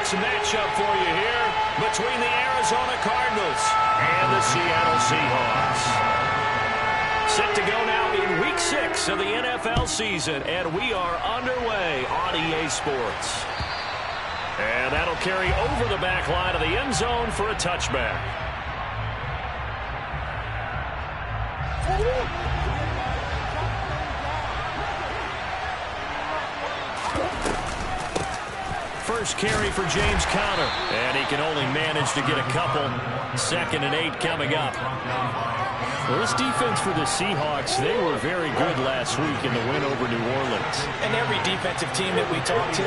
next matchup for you here between the Arizona Cardinals and the Seattle Seahawks. Set to go now in Week 6 of the NFL season, and we are underway on EA Sports. And that'll carry over the back line of the end zone for a touchback. First carry for James Conner, and he can only manage to get a couple. 2nd and 8 coming up. Well, this defense for the Seahawks, they were very good last week in the win over New Orleans. And every defensive team that we talk to,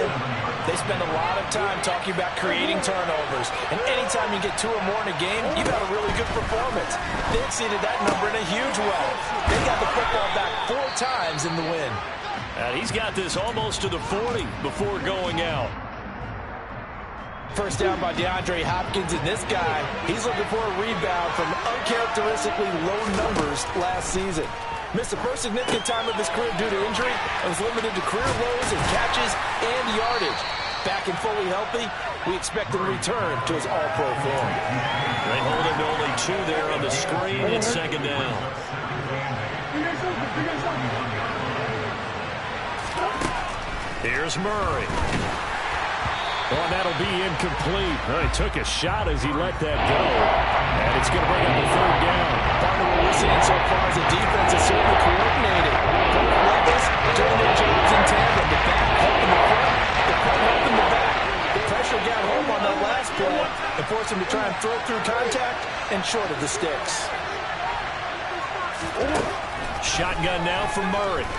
they spend a lot of time talking about creating turnovers. And anytime you get 2 or more in a game, you've got a really good performance. They exceeded that number in a huge way. They got the football back 4 times in the win. And he's got this almost to the 40 before going out. First down by DeAndre Hopkins, and this guy, he's looking for a rebound from uncharacteristically low numbers last season. Missed the first significant time of his career due to injury and was limited to career lows in catches and yardage. Back and fully healthy, we expect him to return to his all-pro form. They hold him to only 2 there on the screen. It's 2nd down. Here's Murray. Oh, that'll be incomplete. Well, he took a shot as he let that go. And it's going to bring up a 3rd down. Part of what we're seeing so far is the defense is certainly coordinated. Both levels doing their jobs in tandem. The back helping the front helping the back. The pressure got home on that last play and forced him to try and throw through contact and short of the sticks. Shotgun now from Murray.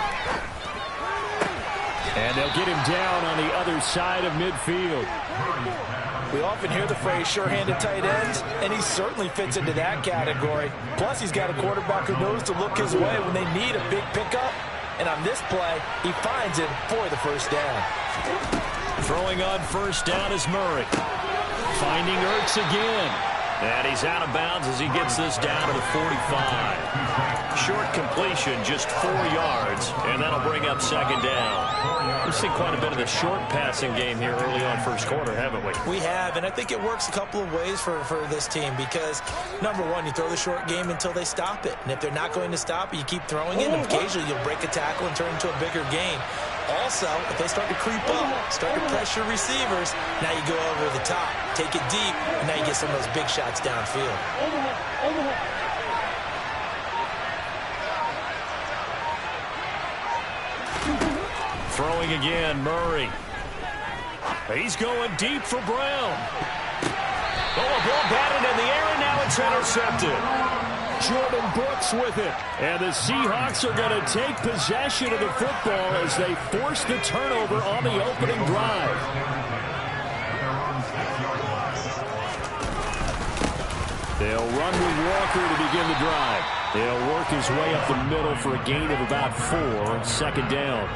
And they'll get him down on the other side of midfield. We often hear the phrase sure-handed tight ends, and he certainly fits into that category. Plus, he's got a quarterback who knows to look his way when they need a big pickup. And on this play, he finds it for the first down. Throwing on first down is Murray. Finding Ertz again. And he's out of bounds as he gets this down to the 45. Short completion, just 4 yards, and that'll bring up 2nd down. We've seen quite a bit of the short passing game here early on first quarter, haven't we? We have, and I think it works a couple of ways for this team because, number one, you throw the short game until they stop it. And if they're not going to stop it, you keep throwing it, and occasionally you'll break a tackle and turn it into a bigger gain. Also, if they start to creep up, start to pressure receivers, now you go over the top, take it deep, and now you get some of those big shots downfield. Throwing again, Murray. He's going deep for Brown. Oh, a ball batted in the air, and now it's intercepted. Jordan Brooks with it. And the Seahawks are going to take possession of the football as they force the turnover on the opening drive. They'll run with Walker to begin the drive. They'll work his way up the middle for a gain of about 4. 2nd down.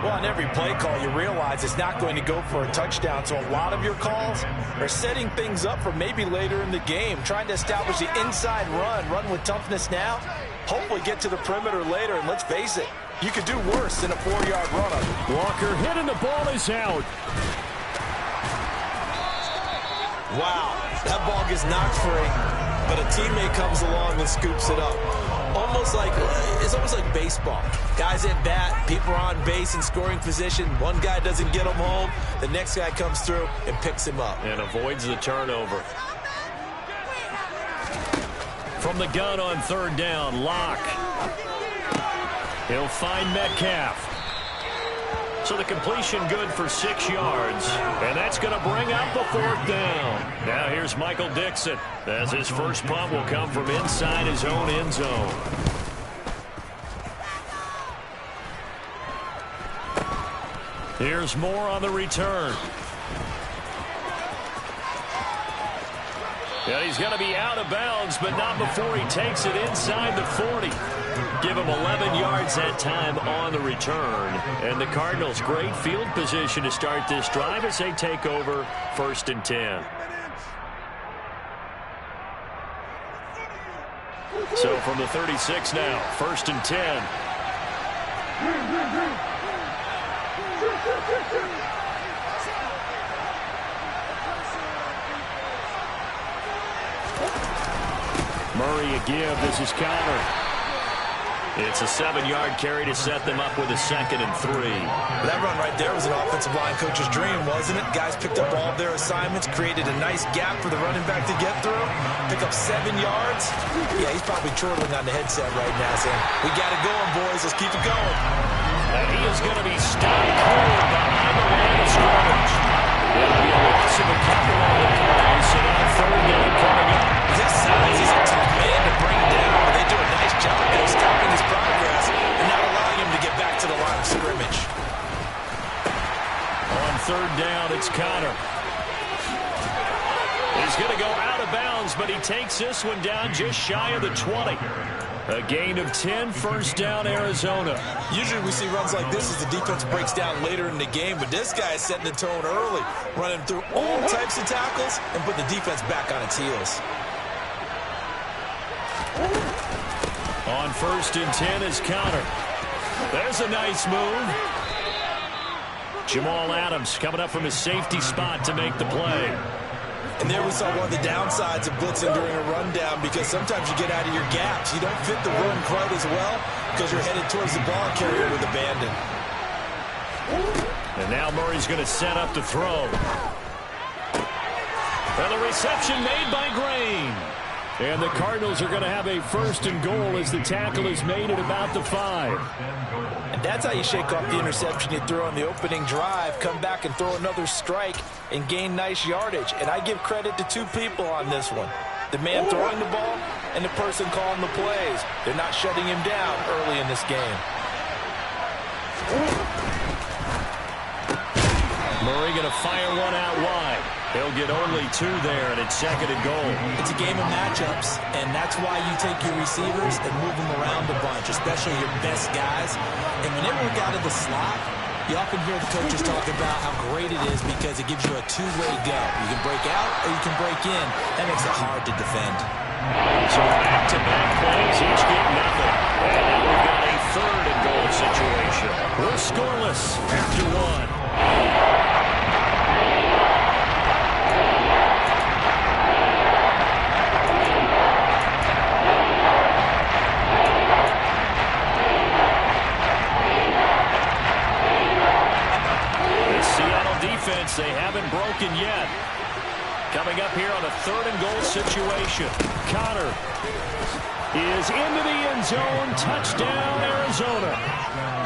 Well, on every play call, you realize it's not going to go for a touchdown. So a lot of your calls are setting things up for maybe later in the game, trying to establish the inside run with toughness now, hopefully get to the perimeter later. And let's face it, you could do worse than a 4-yard run-up. Walker hit and the ball is out. Wow, that ball gets knocked free, but a teammate comes along and scoops it up. It's almost like baseball. Guys at bat, people are on base in scoring position. One guy doesn't get him home. The next guy comes through and picks him up. And avoids the turnover. From the gun on 3rd down, Locke. He'll find Metcalf. So the completion good for 6 yards. And that's going to bring up the 4th down. Now here's Michael Dixon, as his first punt will come from inside his own end zone. Here's Moore on the return. Yeah, he's going to be out of bounds, but not before he takes it inside the 40. Give him 11 yards that time on the return. And the Cardinals, great field position to start this drive as they take over 1st and 10. So from the 36 now, 1st and 10. Murray a give. This is counter. It's a 7-yard carry to set them up with a 2nd and 3. That run right there was an offensive line coach's dream, wasn't it? Guys picked up all of their assignments, created a nice gap for the running back to get through, pick up 7 yards. Yeah, he's probably chortling on the headset right now saying, we got it going, boys. Let's keep it going. And he is going to be stopped cold behind the line of scrimmage. It'll be a loss of a couple on the play, so now 3rd down coming up. His size is a tough man to bring down, but they do a nice job of stopping his progress and not allowing him to get back to the line of scrimmage. On 3rd down, it's Connor. He's going to go out of bounds, but he takes this one down just shy of the 20. A gain of 10, 1st down, Arizona. Usually we see runs like this as the defense breaks down later in the game, but this guy is setting the tone early, running through all types of tackles and put the defense back on its heels. On 1st and 10 is Connor. There's a nice move. Jamal Adams coming up from his safety spot to make the play. And there we saw one of the downsides of blitzing during a rundown, because sometimes you get out of your gaps. You don't fit the run quite as well because you're headed towards the ball carrier with abandon. And now Murray's going to set up to throw. And the reception made by Green. And the Cardinals are going to have a 1st and goal as the tackle is made at about the 5. And that's how you shake off the interception you threw on the opening drive, come back and throw another strike and gain nice yardage. And I give credit to 2 people on this one. The man throwing the ball and the person calling the plays. They're not shutting him down early in this game. Murray going to fire one out wide. He'll get only 2 there, and it's 2nd and goal. It's a game of matchups, and that's why you take your receivers and move them around a bunch, especially your best guys. And when they work out of the slot, you often hear the coaches talk about how great it is because it gives you a 2-way go. You can break out or you can break in. That makes it hard to defend. So back-to-back plays, each get nothing. And now we've got a 3rd and goal situation. We're scoreless after 1. They haven't broken yet. Coming up here on a 3rd and goal situation. Connor is into the end zone. Touchdown, Arizona.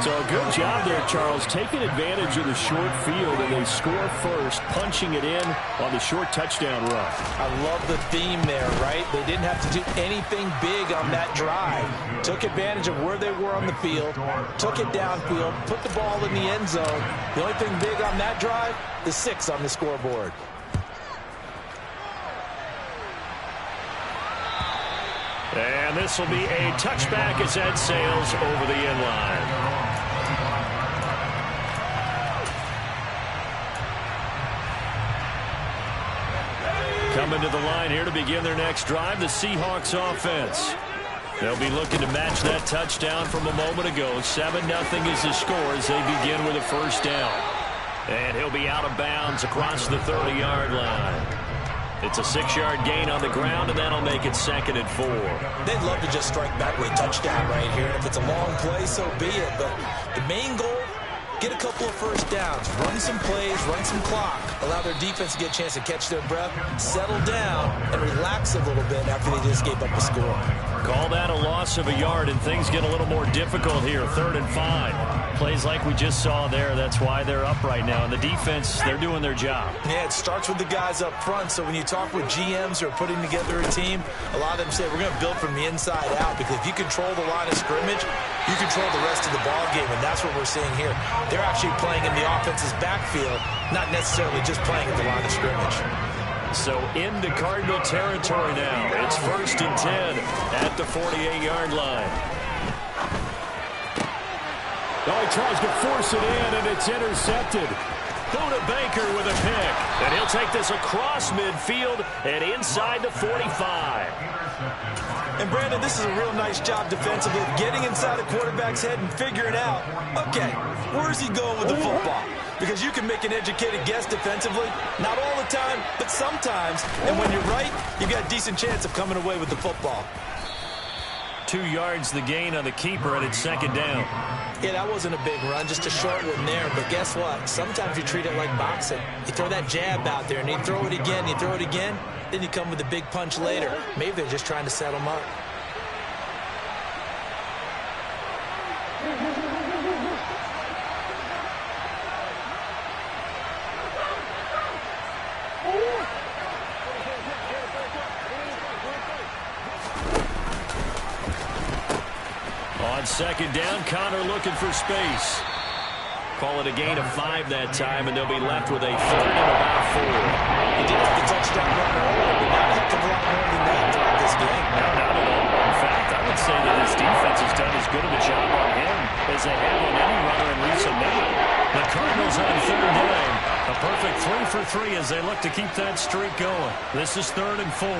So a good job there, Charles, taking advantage of the short field, and they score first, punching it in on the short touchdown run. I love the theme there, right? They didn't have to do anything big on that drive. Took advantage of where they were on the field, took it downfield, put the ball in the end zone. The only thing big on that drive, the 6 on the scoreboard. And this will be a touchback as that sails over the end line. Coming to the line here to begin their next drive, the Seahawks offense. They'll be looking to match that touchdown from a moment ago. 7-0 is the score as they begin with a 1st down. And he'll be out of bounds across the 30-yard line. It's a 6-yard gain on the ground, and that'll make it 2nd and 4. They'd love to just strike back with a touchdown right here. And if it's a long play, so be it. But the main goal, get a couple of 1st downs, run some plays, run some clock, allow their defense to get a chance to catch their breath, settle down, and relax a little bit after they just gave up a score. Call that a loss of a yard, and things get a little more difficult here. 3rd and 5. Plays like we just saw there. That's why they're up right now. And the defense, they're doing their job. Yeah, it starts with the guys up front. So when you talk with GMs who are putting together a team, a lot of them say we're going to build from the inside out, because if you control the line of scrimmage, you control the rest of the ball game, and that's what we're seeing here. They're actually playing in the offense's backfield, not necessarily just playing at the line of scrimmage. So into Cardinal territory now. It's 1st and 10 at the 48-yard line. Oh, he tries to force it in, and it's intercepted. Buda Baker with a pick. And he'll take this across midfield and inside the 45. And, Brandon, this is a real nice job defensively, getting inside a quarterback's head and figuring out, okay, where's he going with the football? Because you can make an educated guess defensively, not all the time, but sometimes. And when you're right, you've got a decent chance of coming away with the football. 2 yards the gain on the keeper, and it's second down. Yeah, that wasn't a big run, just a short one there. But guess what? Sometimes you treat it like boxing. You throw that jab out there, and you throw it again, you throw it again, then you come with a big punch later. Maybe they're just trying to set them up. On second down, Connor looking for space. Call it a gain of 5 that time, and they'll be left with a 3rd and about 4. He did have the touchdown run earlier, but not a heck of a lot more than that throughout this game. No, not at all. In fact, I would say that his defense has done as good of a job on him as they have on any runner in recent memory. The Cardinals on 3rd down. A perfect 3 for 3 as they look to keep that streak going. This is 3rd and 4.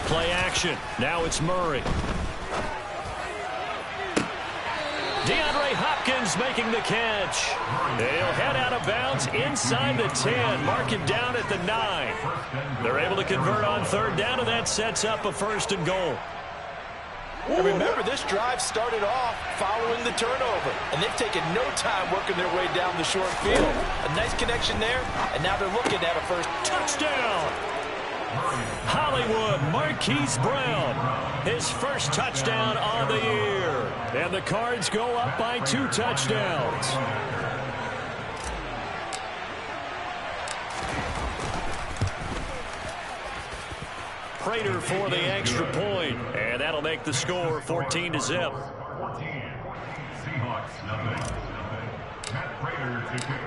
Play action. Now it's Murray. DeAndre Hopkins making the catch. They'll head out of bounds inside the 10. Mark him down at the 9. They're able to convert on 3rd down, and that sets up a 1st and goal. And remember, this drive started off following the turnover, and they've taken no time working their way down the short field. A nice connection there, and now they're looking at a first touchdown. Hollywood Marquise Brown, his first touchdown on the year. And the Cards go up by 2 touchdowns. Prater for the extra point, and that'll make the score 14-0.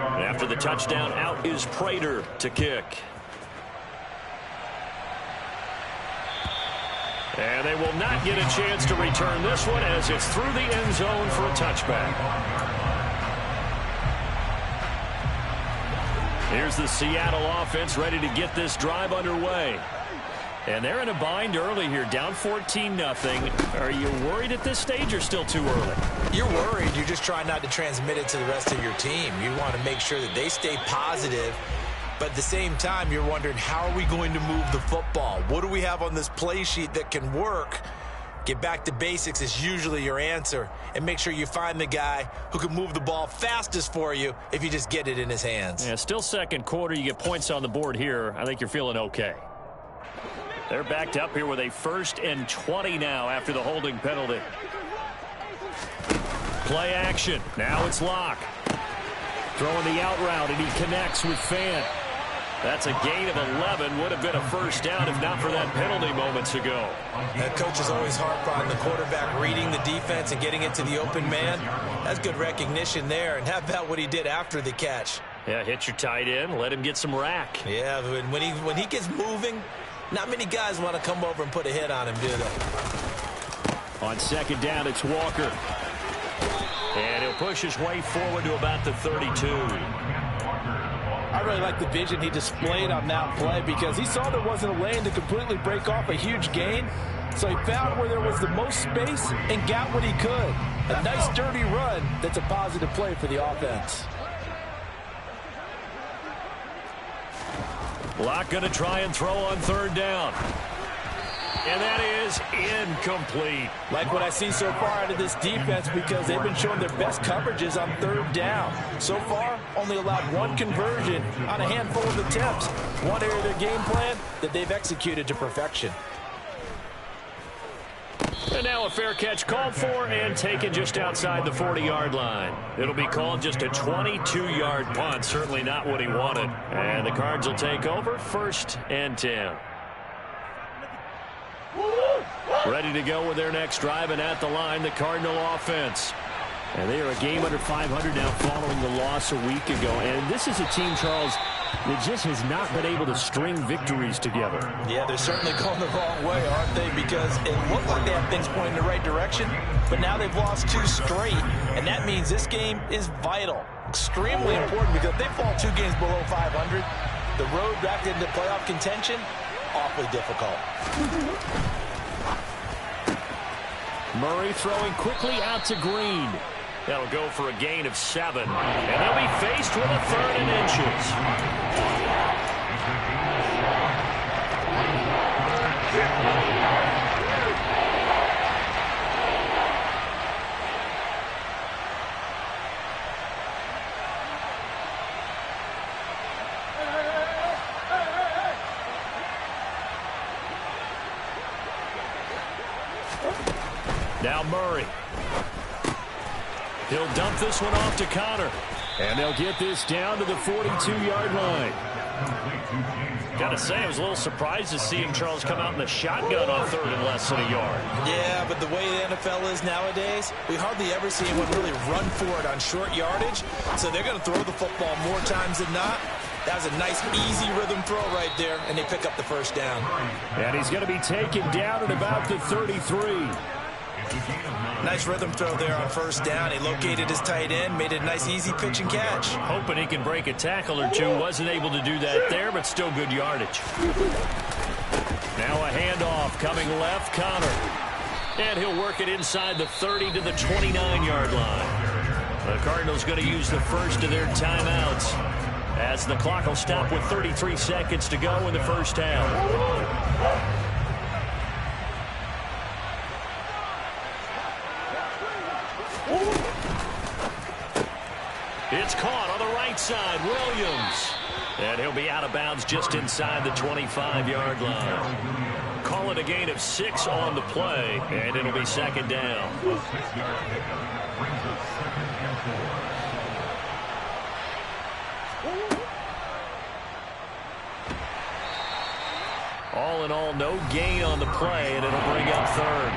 After the touchdown, out is Prater to kick. And they will not get a chance to return this one as it's through the end zone for a touchback. Here's the Seattle offense ready to get this drive underway. And they're in a bind early here, down 14-0. Are you worried at this stage or still too early? You're worried. You're just trying not to transmit it to the rest of your team. You want to make sure that they stay positive. But at the same time, you're wondering, how are we going to move the football? What do we have on this play sheet that can work? Get back to basics is usually your answer. And make sure you find the guy who can move the ball fastest for you if you just get it in his hands. Yeah, still second quarter. You get points on the board here. I think you're feeling okay. They're backed up here with a 1st and 20 now after the holding penalty. Play action. Now it's Locke. Throwing the out route, and he connects with Fant. That's a gain of 11. Would have been a 1st down if not for that penalty moments ago. That coach is always harp on the quarterback reading the defense and getting it to the open man. That's good recognition there. And how about what he did after the catch? Yeah, hit your tight end. Let him get some rack. Yeah, when he gets moving, not many guys want to come over and put a hit on him, do they? On 2nd down, it's Walker. And he'll push his way forward to about the 32. I really like the vision he displayed on that play because he saw there wasn't a lane to completely break off a huge gain. So he found where there was the most space and got what he could. A nice, dirty run that's a positive play for the offense. Locke going to try and throw on 3rd down. And that is incomplete. Like what I see so far out of this defense because they've been showing their best coverages on 3rd down. So far, only allowed 1 conversion on a handful of attempts. One area of their game plan that they've executed to perfection. And now a fair catch called for and taken just outside the 40-yard line. It'll be called just a 22-yard punt. Certainly not what he wanted. And the Cards will take over 1st and 10. Ready to go with their next drive, and at the line, the Cardinal offense. And they are a game under 500 now following the loss a week ago. And this is a team, Charles, that just has not been able to string victories together. Yeah, they're certainly going the wrong way, aren't they? Because it looked like they have things pointing in the right direction, but now they've lost 2 straight, and that means this game is vital. Extremely important because if they fall 2 games below 500, the road back into playoff contention, awfully difficult. Murray throwing quickly out to Green. That'll go for a gain of 7. And they'll be faced with a 3rd and inches. Now Murray. He'll dump this one off to Connor. And they'll get this down to the 42-yard line. Got to say, I was a little surprised to see him, Charles, come out in the shotgun on 3rd and less than a yard. Yeah, but the way the NFL is nowadays, we hardly ever see anyone really run for it on short yardage. So they're going to throw the football more times than not. That was a nice, easy rhythm throw right there, and they pick up the first down. And he's going to be taken down at about the 33. Nice rhythm throw there on first down. He located his tight end, made it a nice, easy pitch and catch. Hoping he can break a tackle or two. Wasn't able to do that there, but still good yardage. Now a handoff coming left, Connor. And he'll work it inside the 30 to the 29-yard line. The Cardinals going to use the first of their timeouts, as the clock will stop with 33 seconds to go in the first half. It's caught on the right side, Williams. And he'll be out of bounds just inside the 25-yard line. Call it a gain of 6 on the play, and it'll be second down. All in all, no gain on the play, and it'll bring up 3rd.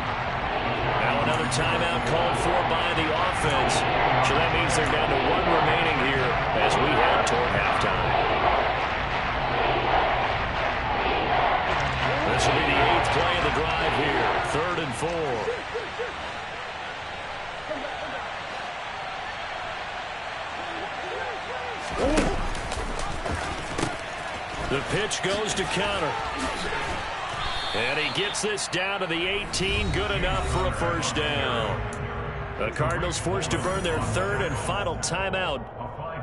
Now another timeout called for by the offense. So that means they're down to 1 remaining here as we head toward halftime. This will be the 8th play of the drive here. 3rd and 4. The pitch goes to Connor. And he gets this down to the 18, good enough for a first down. The Cardinals forced to burn their 3rd and final timeout,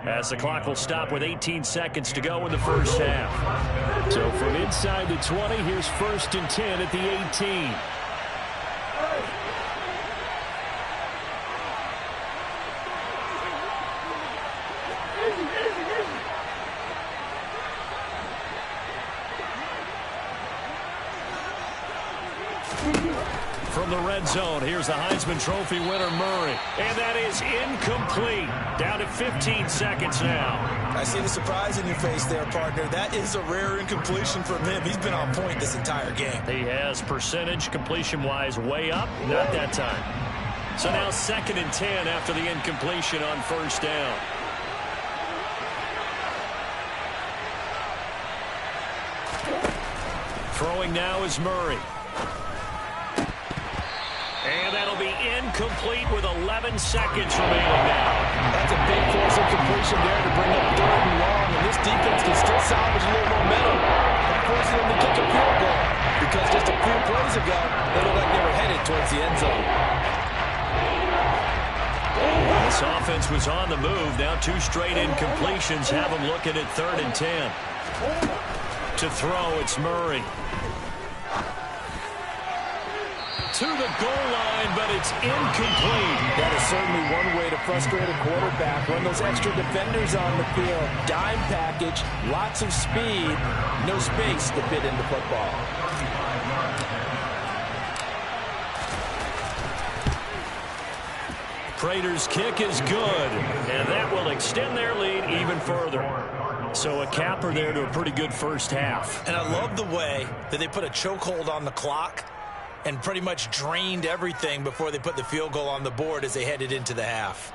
as the clock will stop with 18 seconds to go in the first half. So from inside the 20, here's 1st and 10 at the 18. From the red zone, here's the Heisman Trophy winner, Murray. And that is incomplete. Down to 15 seconds now. I see the surprise in your face there, partner. That is a rare incompletion from him. He's been on point this entire game. He has percentage completion-wise way up. Not that time. So now 2nd and 10 after the incompletion on first down. Throwing now is Murray. And that'll be incomplete with 11 seconds remaining now. That's a big force of completion there to bring up 3rd and long, and this defense can still salvage a little momentum by forcing them to kick a field goal, because just a few plays ago, they looked like they were headed towards the end zone. This offense was on the move. Now 2 straight incompletions have them looking at 3rd and 10. To throw, it's Murray. To the goal line, but it's incomplete. That is certainly one way to frustrate a quarterback. Run those extra defenders on the field. Dime package, lots of speed, no space to fit in the football. Prater's kick is good, and that will extend their lead even further. So a capper there to a pretty good first half. And I love the way that they put a chokehold on the clock and pretty much drained everything before they put the field goal on the board as they headed into the half.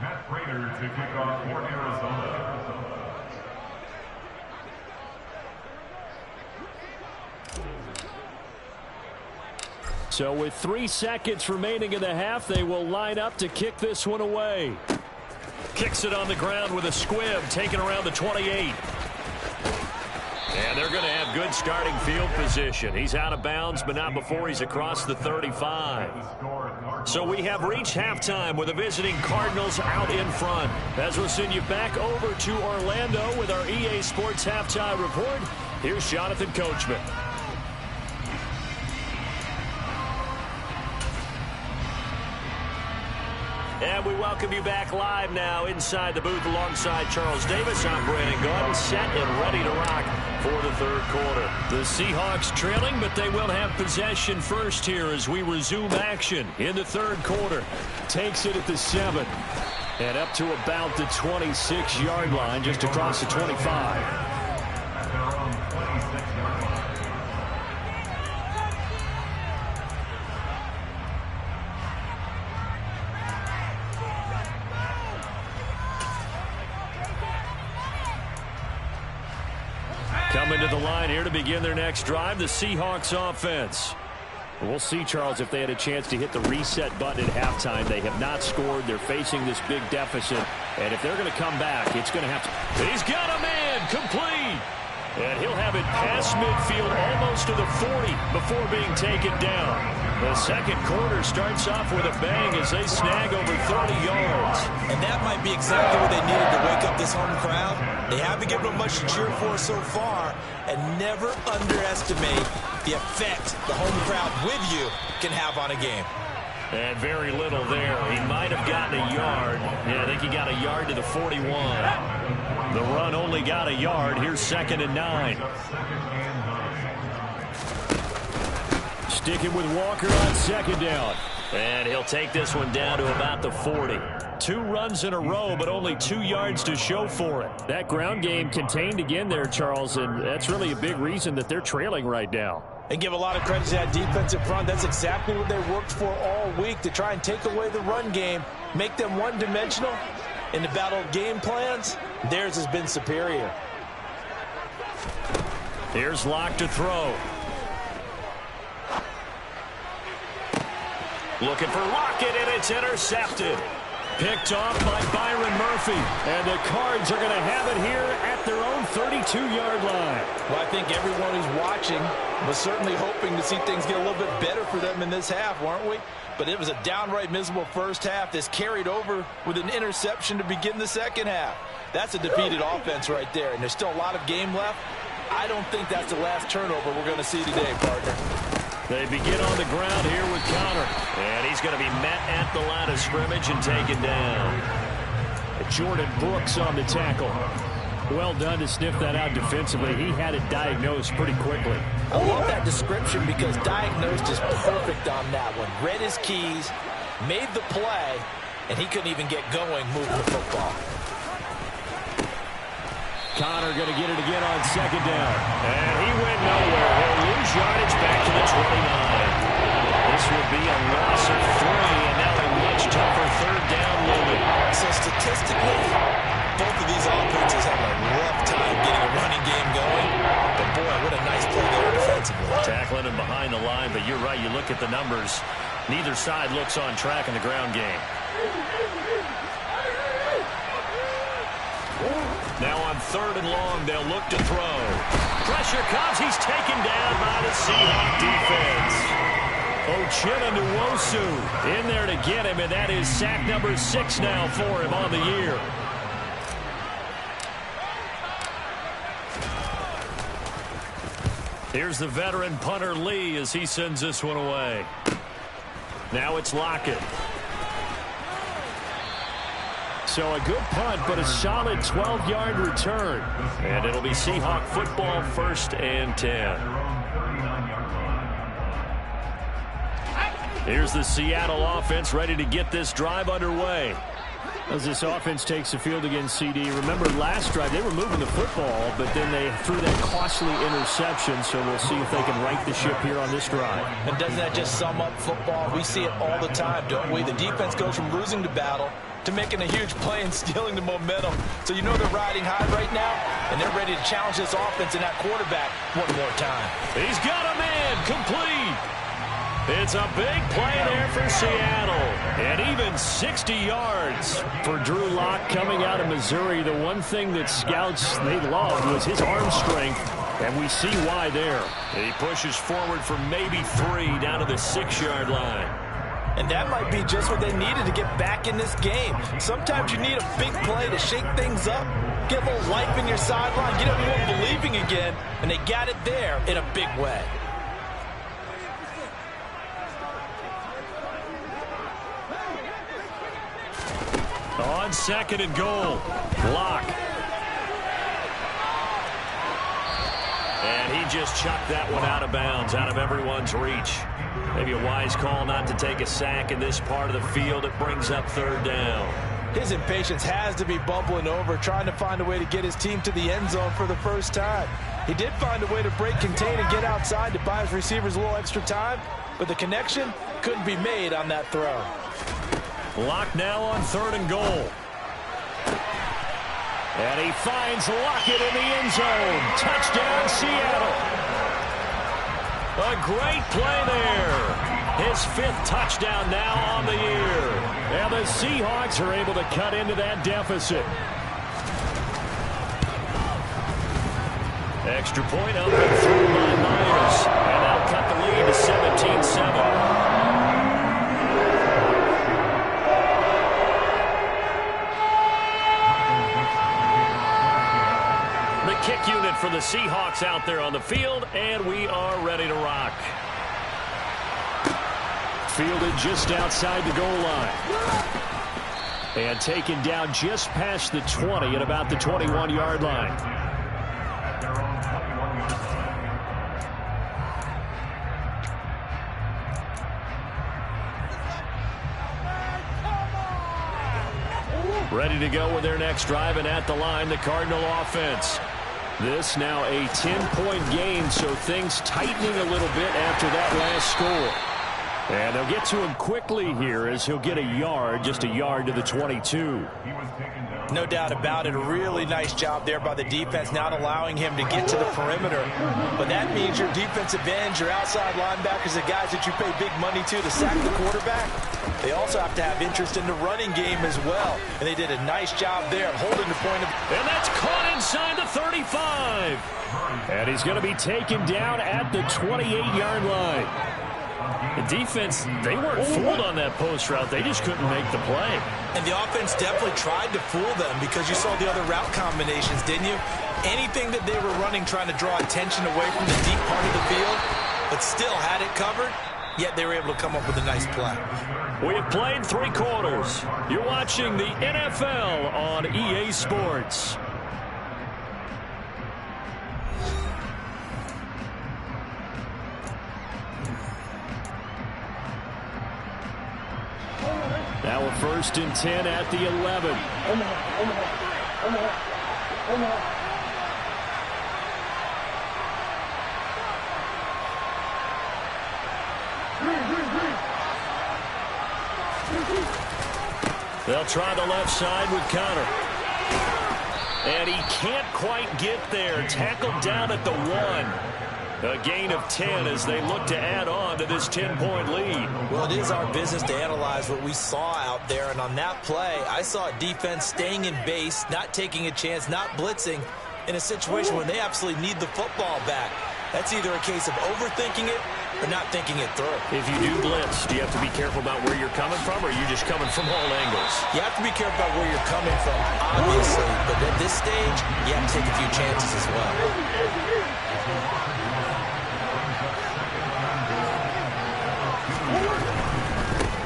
Matt Prater to kick off for Arizona. So with 3 seconds remaining in the half, they will line up to kick this one away. Kicks it on the ground with a squib, taken around the 28. And they're going to have good starting field position. He's out of bounds, but not before he's across the 35. So we have reached halftime with the visiting Cardinals out in front. As we'll send you back over to Orlando with our EA Sports Halftime Report, here's Jonathan Coachman. And we welcome you back live now inside the booth alongside Charles Davis. I'm Brandon Gaudin, set and ready to rock for the third quarter. The Seahawks trailing, but they will have possession first here as we resume action in the third quarter. Takes it at the 7 and up to about the 26-yard line, just across the 25. Coming to the line here to begin their next drive, the Seahawks offense. We'll see, Charles, if they had a chance to hit the reset button at halftime. They have not scored. They're facing this big deficit. And if they're going to come back, it's going to have to... He's got a man complete. And he'll have it past midfield almost to the 40 before being taken down. The second quarter starts off with a bang as they snag over 30 yards. And that might be exactly what they needed to wake up this home crowd. They haven't given them much to cheer for so far. And never underestimate the effect the home crowd with you can have on a game. And very little there. He might have gotten a yard. Yeah, I think he got a yard to the 41. The run only got a yard. Here's 2nd and 9. Sticking with Walker on 2nd down. And he'll take this one down to about the 40. 2 runs in a row, but only 2 yards to show for it. That ground game contained again there, Charles, and that's really a big reason that they're trailing right now. And give a lot of credit to that defensive front. That's exactly what they worked for all week, to try and take away the run game, make them one-dimensional. In the battle of game plans, theirs has been superior. Here's Locke to throw. Looking for Lockett, and it's intercepted. Picked off by Byron Murphy. And the Cards are going to have it here at their own 32-yard line. Well, I think everyone who's watching was certainly hoping to see things get a little bit better for them in this half, weren't we? But it was a downright miserable first half. This carried over with an interception to begin the second half. That's a defeated offense right there, and there's still a lot of game left. I don't think that's the last turnover we're going to see today, partner. They begin on the ground here with Connor. And he's going to be met at the line of scrimmage and taken down. Jordan Brooks on the tackle. Well done to sniff that out defensively. He had it diagnosed pretty quickly. I love that description because diagnosed is perfect on that one. Read his keys, made the play, and he couldn't even get going moving the football. Connor going to get it again on 2nd down. And he went nowhere. He'll lose yardage back to the 29. This will be a loss of 3, and now a much tougher 3rd down limit. So statistically, both of these offenses have a rough time getting a running game going. But boy, what a nice play there defensively. Tackling him behind the line, but you're right. You look at the numbers. Neither side looks on track in the ground game. Now on 3rd and long, they'll look to throw. Pressure comes. He's taken down by the Seahawks defense. Uchenna Nwosu in there to get him, and that is sack number 6 now for him on the year. Here's the veteran punter Lee as he sends this one away. Now it's Lockett. So a good punt, but a solid 12-yard return. And it'll be Seahawk football, 1st and 10. Here's the Seattle offense ready to get this drive underway. As this offense takes the field against CD, remember last drive they were moving the football, but then they threw that costly interception, so we'll see if they can right the ship here on this drive. And doesn't that just sum up football? We see it all the time, don't we? The defense goes from losing the battle to making a huge play and stealing the momentum. So you know they're riding high right now, and they're ready to challenge this offense and that quarterback one more time. He's got a man complete. It's a big play there for Seattle. And even 60 yards for Drew Lock coming out of Missouri. The one thing that scouts they loved was his arm strength. And we see why there. And he pushes forward for maybe 3 down to the 6-yard line. And that might be just what they needed to get back in this game. Sometimes you need a big play to shake things up, get a little life in your sideline, get everyone believing again, and they got it there in a big way. On 2nd and goal, Locke. And he just chucked that one out of bounds, out of everyone's reach. Maybe a wise call not to take a sack in this part of the field. It brings up 3rd down. His impatience has to be bubbling over, trying to find a way to get his team to the end zone for the first time. He did find a way to break, contain, and get outside to buy his receivers a little extra time, but the connection couldn't be made on that throw. Locke now on 3rd and goal. And he finds Lockett in the end zone. Touchdown, Seattle. A great play there. His 5th touchdown now on the year. And the Seahawks are able to cut into that deficit. Extra point up and through by Myers. And that'll cut the lead to 17-7. Kick unit for the Seahawks out there on the field, and we are ready to rock. Fielded just outside the goal line. And taken down just past the 20 at about the 21-yard line. Ready to go with their next drive, and at the line, the Cardinal offense. This now a 10-point game, so things tightening a little bit after that last score. And they'll get to him quickly here as he'll get a yard, just a yard to the 22. No doubt about it. A really nice job there by the defense, not allowing him to get to the perimeter. But that means your defensive ends, your outside linebackers, the guys that you pay big money to sack the quarterback, they also have to have interest in the running game as well. And they did a nice job there holding the point. And that's caught inside the 35. And he's going to be taken down at the 28-yard line. The defense, they weren't fooled on that post route. They just couldn't make the play. And the offense definitely tried to fool them because you saw the other route combinations, didn't you? Anything that they were running trying to draw attention away from the deep part of the field, but still had it covered, yet they were able to come up with a nice play. We have played 3 quarters. You're watching the NFL on EA Sports. Now a 1st and 10 at the 11. They'll try the left side with Connor. And he can't quite get there. Tackled down at the 1. A gain of 10 as they look to add on to this 10-point lead. Well, it is our business to analyze what we saw out there. And on that play, I saw a defense staying in base, not taking a chance, not blitzing in a situation where they absolutely need the football back. That's either a case of overthinking it or not thinking it through. If you do blitz, do you have to be careful about where you're coming from, or are you just coming from all angles? You have to be careful about where you're coming from, obviously. But at this stage, you have to take a few chances as well.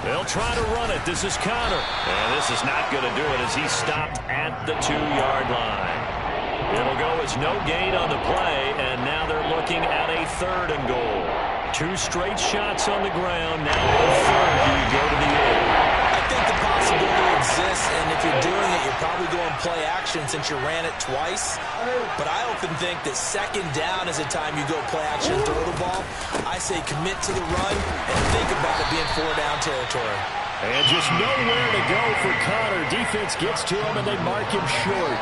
They'll try to run it. This is Connor. And this is not going to do it as he's stopped at the 2-yard line. It'll go as no gain on the play, and now they're looking at a 3rd and goal. 2 straight shots on the ground. Now on 3rd, do you go to the air? I think the possibility exists, and if you're doing it, you're probably going play action since you ran it twice. But I often think that 2nd down is a time you go play action and throw the ball. I say commit to the run and think about it being 4-down territory. And just nowhere to go for Connor. Defense gets to him, and they mark him short.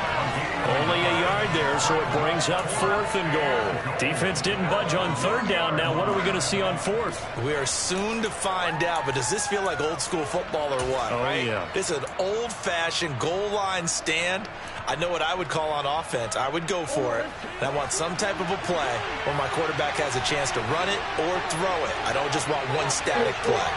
Only a yard there, so it brings up 4th and goal. Defense didn't budge on 3rd down. Now what are we going to see on 4th? We are soon to find out, but does this feel like old school football or what? Oh, right? yeah. It's an old-fashioned goal line stand. I know what I would call on offense. I would go for it, and I want some type of a play where my quarterback has a chance to run it or throw it. I don't just want one static play.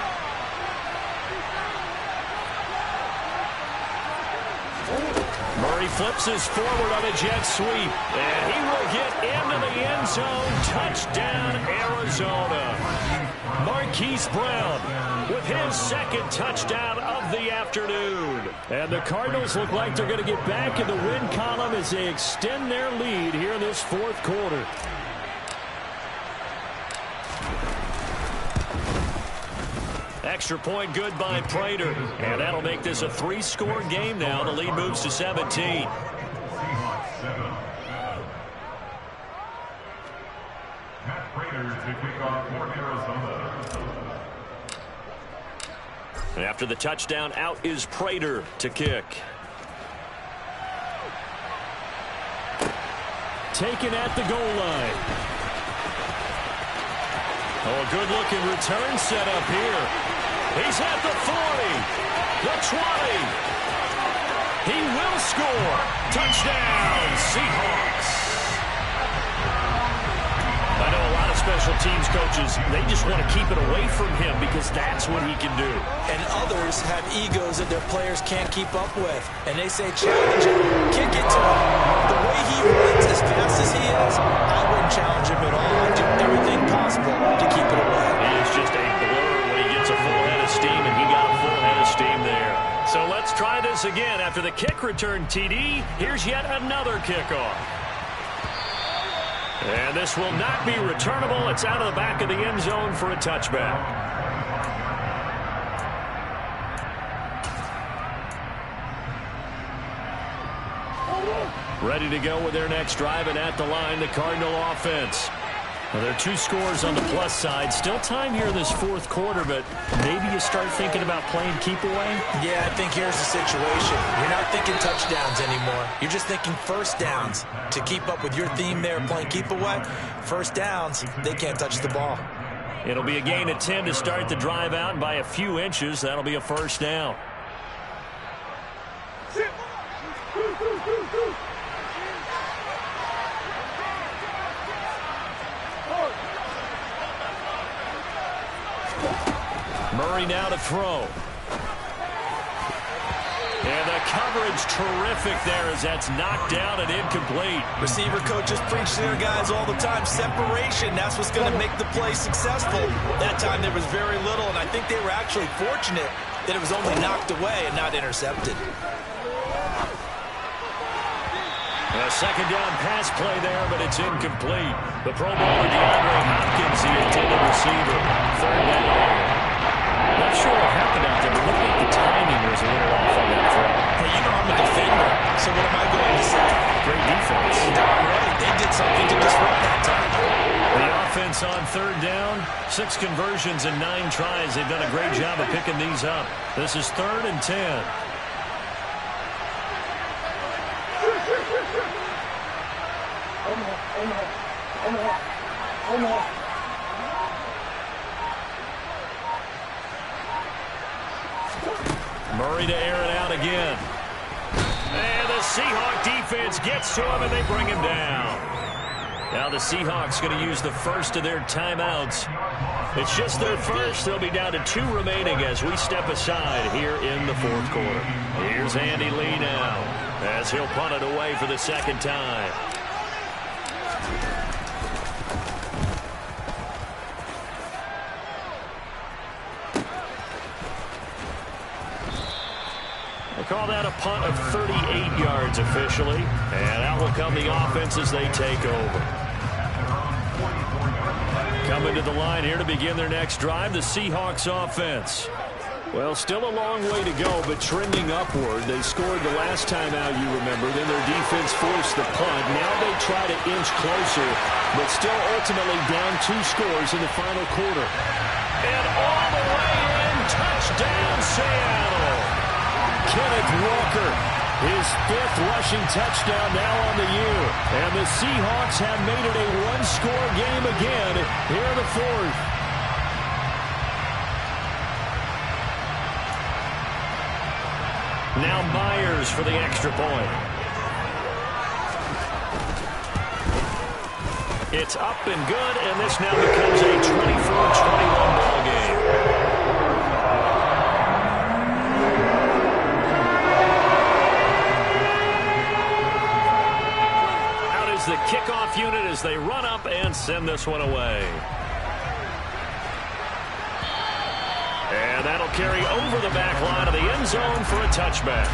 Murray flips his forward on a jet sweep, and he will get into the end zone. Touchdown, Arizona. Marquise Brown with his 2nd touchdown of the afternoon. And the Cardinals look like they're going to get back in the win column as they extend their lead here in this 4th quarter. Extra point good by Prater. And that'll make this a 3-score game now. The lead moves to 17. And after the touchdown, out is Prater to kick. Taken at the goal line. Oh, a good-looking return set up here. He's at the 40, the 20. He will score. Touchdown, Seahawks. I know a lot of special teams coaches, they just want to keep it away from him because that's what he can do. And others have egos that their players can't keep up with. And they say, challenge him, kick it to him. The way he runs as fast as he is, I wouldn't challenge him at all. I'd do everything possible to keep it away. He is just a blur when he gets a full head of steam, and he got a full head of steam there. So let's try this again. After the kick return TD, here's yet another kickoff. And this will not be returnable. It's out of the back of the end zone for a touchback. Ready to go with their next drive, and at the line, the Cardinal offense. Well, there are 2 scores on the plus side. Still time here in this 4th quarter, but maybe you start thinking about playing keep away? Yeah, I think here's the situation. You're not thinking touchdowns anymore. You're just thinking first downs. To keep up with your theme there, playing keep away, first downs, they can't touch the ball. It'll be a gain of 10 to start the drive out, and by a few inches, that'll be a first down. Murray now to throw. And the coverage terrific there as that's knocked down and incomplete. Receiver coaches preach to their guys all the time. Separation, that's what's going to make the play successful. That time there was very little, and I think they were actually fortunate that it was only knocked away and not intercepted. A 2nd down pass play there, but it's incomplete. The Pro Bowler DeAndre Hopkins, the intended receiver. 3rd down. Not sure what happened out there, but looked like the timing was a little off on that throw. Hey, you know I'm a defender, so what am I going to say? Great defense. Darn right, they did something to disrupt that time. The offense on 3rd down, 6 conversions and 9 tries. They've done a great job of picking these up. This is 3rd and 10. Murray to air it out again. And the Seahawk defense gets to him, and they bring him down. Now the Seahawks going to use the first of their timeouts. It's just their first. They'll be down to 2 remaining as we step aside here in the 4th quarter. Here's Andy Lee now as he'll punt it away for the 2nd time. Call that a punt of 38 yards officially. And out will come the offense as they take over. Coming to the line here to begin their next drive, the Seahawks offense. Well, still a long way to go, but trending upward. They scored the last time out, you remember. Then their defense forced the punt. Now they try to inch closer, but still ultimately down 2 scores in the final quarter. And all the way in, Touchdown, Seattle. Kenneth Walker, his 5th rushing touchdown now on the year. And the Seahawks have made it a one-score game again here in the 4th. Now Myers for the extra point. It's up and good, and this now becomes a 24-21 ball game. Out is the kickoff unit as they run up and send this one away. And that'll carry over the back line of the end zone for a touchback.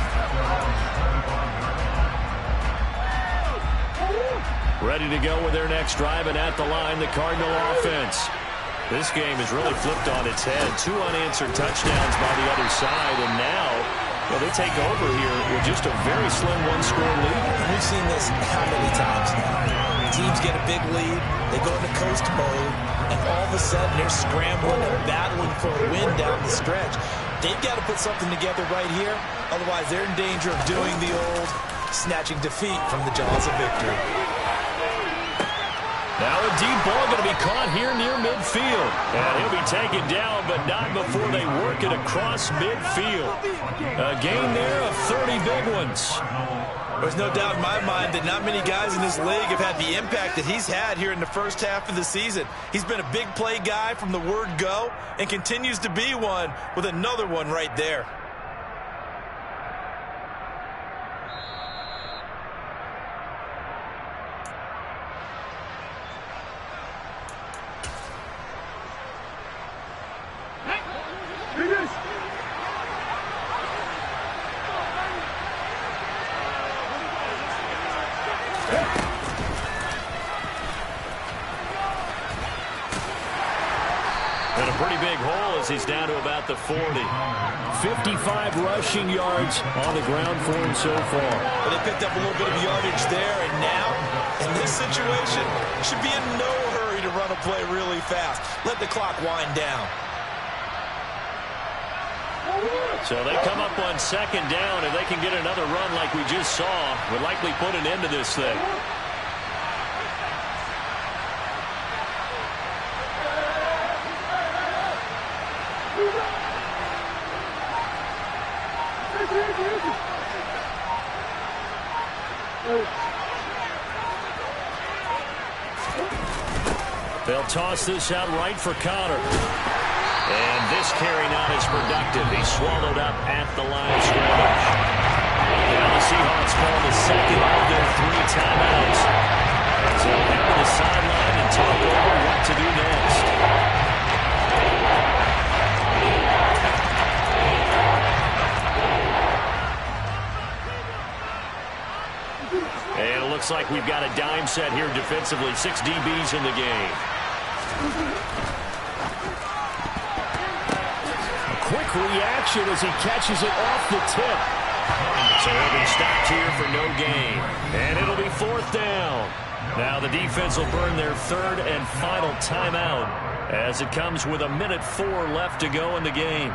Ready to go with their next drive, and at the line, the Cardinal offense. This game is really flipped on its head. 2 unanswered touchdowns by the other side, and now, well, they take over here with just a very slim one-score lead. We've seen this how many times now? Teams get a big lead, they go into coast mode, and all of a sudden they're scrambling and battling for a win down the stretch. They've got to put something together right here, otherwise they're in danger of doing the old snatching defeat from the jaws of victory. Now a deep ball going to be caught here near midfield. And he'll be taken down, but not before they work it across midfield. A gain there of 30 big ones. There's no doubt in my mind that not many guys in this league have had the impact that he's had here in the first half of the season. He's been a big play guy from the word go and continues to be one with another one right there. And a pretty big hole as he's down to about the 40. 55 rushing yards on the ground for him so far. But they picked up a little bit of yardage there, and now, in this situation, should be in no hurry to run a play really fast. Let the clock wind down. So they come up on second down, and they can get another run like we just saw. Would likely put an end to this thing. They'll toss this out right for Connor. And this carry not as productive. He's swallowed up at the line of scrimmage. Now the Seahawks call the second of their 3 timeouts. So head to the sideline and talk over what to do next. And it looks like we've got a dime set here defensively. 6 DBs in the game. A quick reaction as he catches it off the tip. So he'll be stopped here for no gain. And it'll be 4th down. Now the defense will burn their 3rd and final timeout as it comes with 1:04 left to go in the game.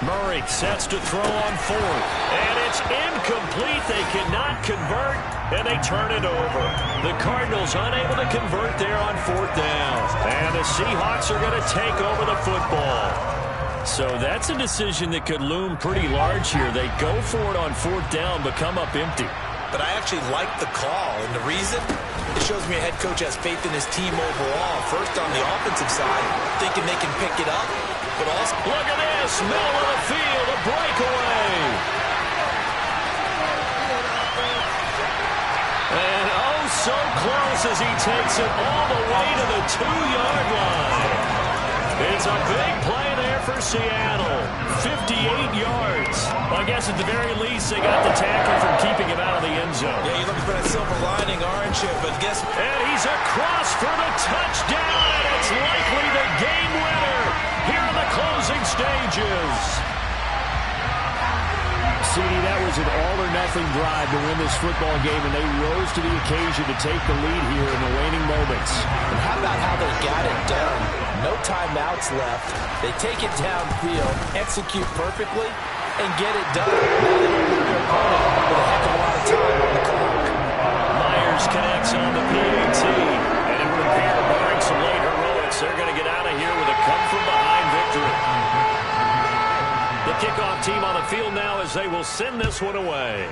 Murray sets to throw on 4th. And it's incomplete. They cannot convert, and they turn it over. The Cardinals unable to convert there on 4th down. And the Seahawks are going to take over the football. So that's a decision that could loom pretty large here. They go for it on 4th down, but come up empty. But I actually like the call, and the reason? It shows me a head coach has faith in his team overall. First on the offensive side, thinking they can pick it up. But also, look at this, middle of the field, a breakaway. And oh, so close as he takes it all the way to the 2-yard line. It's a big play there for Seattle. 58 yards. Well, I guess at the very least they got the tackle from keeping him out of the end zone. Yeah, you're looking for that silver lining, aren't you? But guess what? And he's across for the touchdown, and it's likely the game winner here in the closing stages. CD, that was an all-or-nothing drive to win this football game, and they rose to the occasion to take the lead here in the waning moments. And how about how they got it done? No timeouts left. They take it downfield, execute perfectly, and get it done. Now they don't leave their opponent with a heck of a lot of time on the clock. Myers connects on the PAT, and it would appear, barring some late heroics, they're going to get out of here with a come-from-behind victory. The kickoff team on the field now as they will send this one away.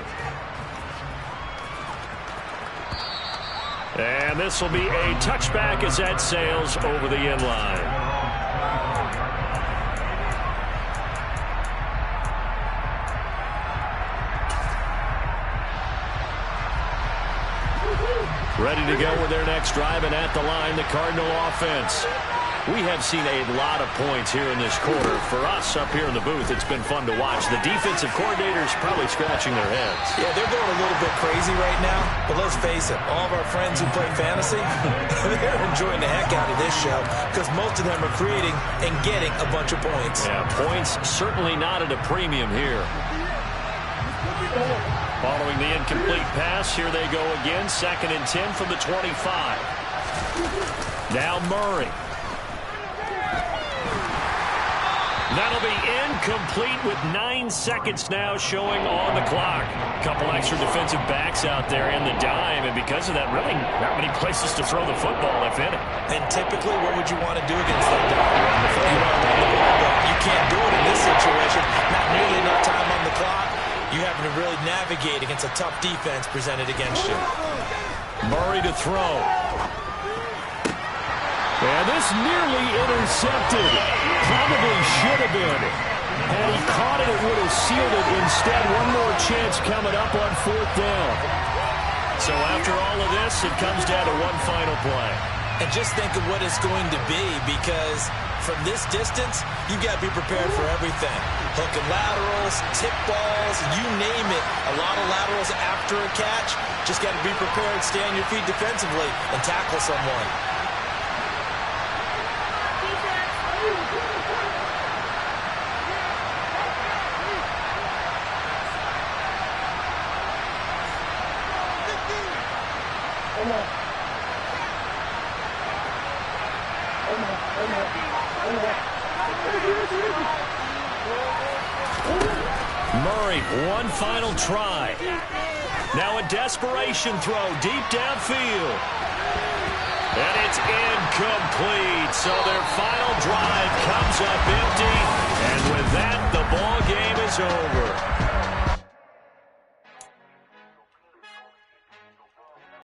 And this will be a touchback as that sails over the end line. Ready to go with their next drive, and at the line, the Cardinal offense. We have seen a lot of points here in this quarter. For us up here in the booth, it's been fun to watch. The defensive coordinators probably scratching their heads. Yeah, they're going a little bit crazy right now. But let's face it, all of our friends who play fantasy, they're enjoying the heck out of this show because most of them are creating and getting a bunch of points. Yeah, points certainly not at a premium here. Following the incomplete pass, here they go again. 2nd and 10 from the 25. Now Murray. That'll be incomplete with 9 seconds now showing on the clock. Couple extra defensive backs out there in the dime, and because of that, really not many places to throw the football, if any. And typically, what would you want to do against that dime? You want to run the ball, but you can't do it in this situation. Not nearly enough time on the clock. You having to really navigate against a tough defense presented against you. Murray to throw. And this nearly intercepted. Probably should have been. Had he caught it, it would have sealed it. Instead, one more chance coming up on 4th down. So after all of this, it comes down to one final play. And just think of what it's going to be, because from this distance, you've got to be prepared for everything. Hook and laterals, tip balls, you name it. A lot of laterals after a catch. Just got to be prepared, stay on your feet defensively, and tackle someone. Murray, one final try. Now a desperation throw deep downfield. And it's incomplete. So their final drive comes up empty. And with that, the ball game is over.